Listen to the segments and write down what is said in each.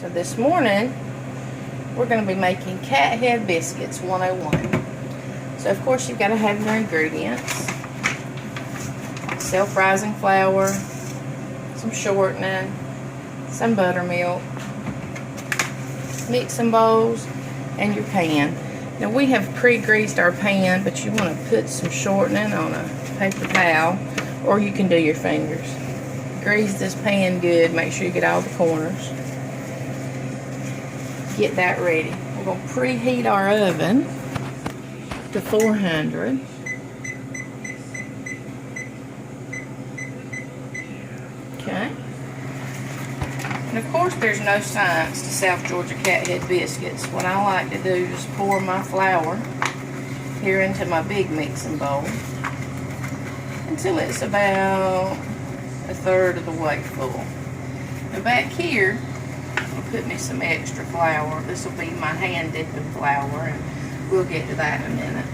So this morning, we're going to be making Cathead Biscuits 101. So of course you've got to have your ingredients. Self-rising flour, some shortening, some buttermilk, mixing bowls, and your pan. Now we have pre-greased our pan, but you want to put some shortening on a paper towel, or you can do your fingers. Grease this pan good, make sure you get all the corners. Get that ready. We're going to preheat our oven to 400. Okay. And of course there's no science to South Georgia Cathead Biscuits. What I like to do is pour my flour here into my big mixing bowl until it's about a third of the way full. Now back here, I'll put me some extra flour. This will be my hand dipping flour, and we'll get to that in a minute.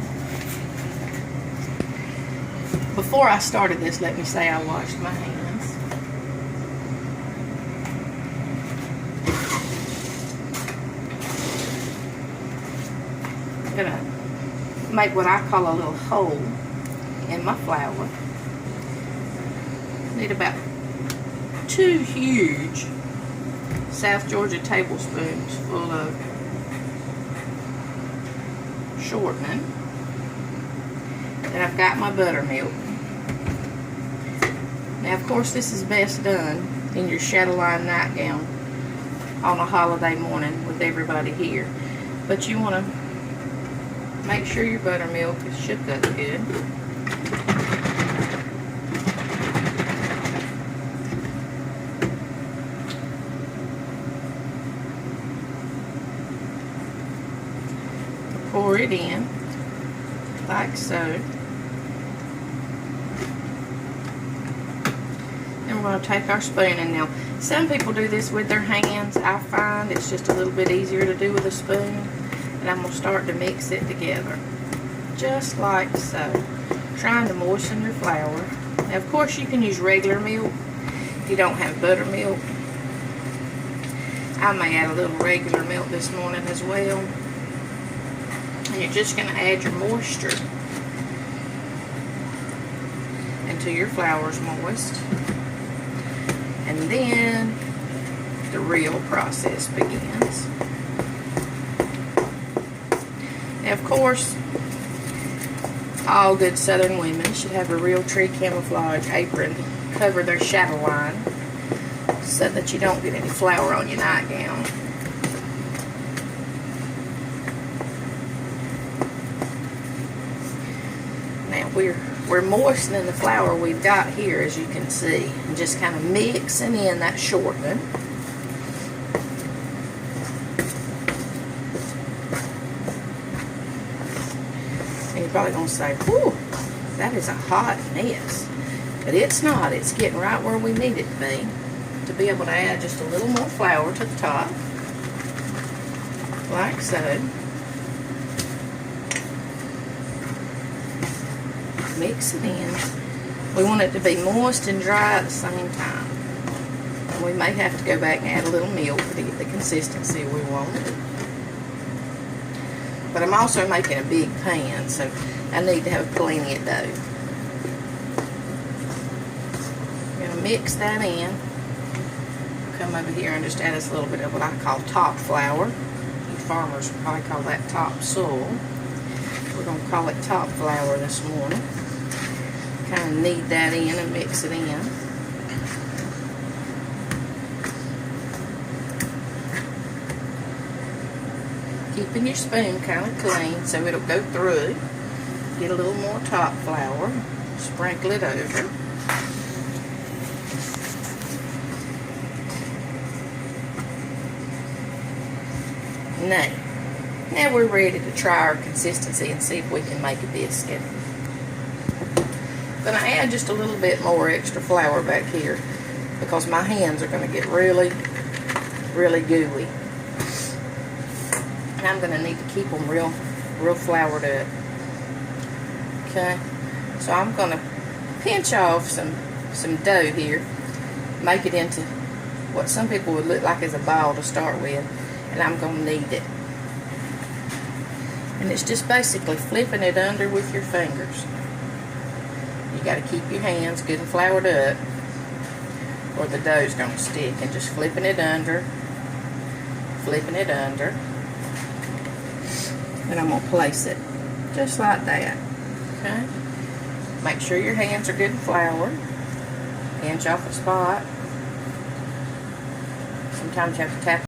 Before I started this, let me say I washed my hands. I'm gonna make what I call a little hole in my flour. Need about 2 huge South Georgia tablespoons full of shortening. And I've got my buttermilk. Now of course this is best done in your chatelaine nightgown on a holiday morning with everybody here. But you want to make sure your buttermilk is shook up good. Pour it in like so. And we're going to take our spoon in now. Some people do this with their hands. I find it's just a little bit easier to do with a spoon. And I'm going to start to mix it together. Just like so. Trying to moisten your flour. Now of course you can use regular milk if you don't have buttermilk. I may add a little regular milk this morning as well. And you're just going to add your moisture until your flour is moist. And then the real process begins. Now of course, all good southern women should have a real tree camouflage apron to cover their chatelaine so that you don't get any flour on your nightgown. We're moistening the flour we've got here, as you can see, and just kind of mixing in that shortening. And you're probably going to say, whew, that is a hot mess. But it's not. It's getting right where we need it to be able to add just a little more flour to the top, like so. Mix it in. We want it to be moist and dry at the same time. And we may have to go back and add a little milk to get the consistency we want. But I'm also making a big pan, so I need to have plenty of dough. I'm going to mix that in. Come over here and just add us a little bit of what I call top flour. You farmers would probably call that top soil. We're going to call it top flour this morning. Kind of knead that in and mix it in. Keeping your spoon kind of clean so it'll go through. Get a little more top flour. Sprinkle it over. Now we're ready to try our consistency and see if we can make a biscuit. I'm going to add just a little bit more extra flour back here because my hands are going to get really, really gooey. And I'm going to need to keep them real floured up. Okay, so I'm going to pinch off some dough here, make it into what some people would look like as a ball to start with, and I'm going to knead it. And it's just basically flipping it under with your fingers. You got to keep your hands good and floured up, or the dough's going to stick. And just flipping it under, and I'm going to place it just like that. Okay. Make sure your hands are good and floured. Pinch off a spot. Sometimes you have to tap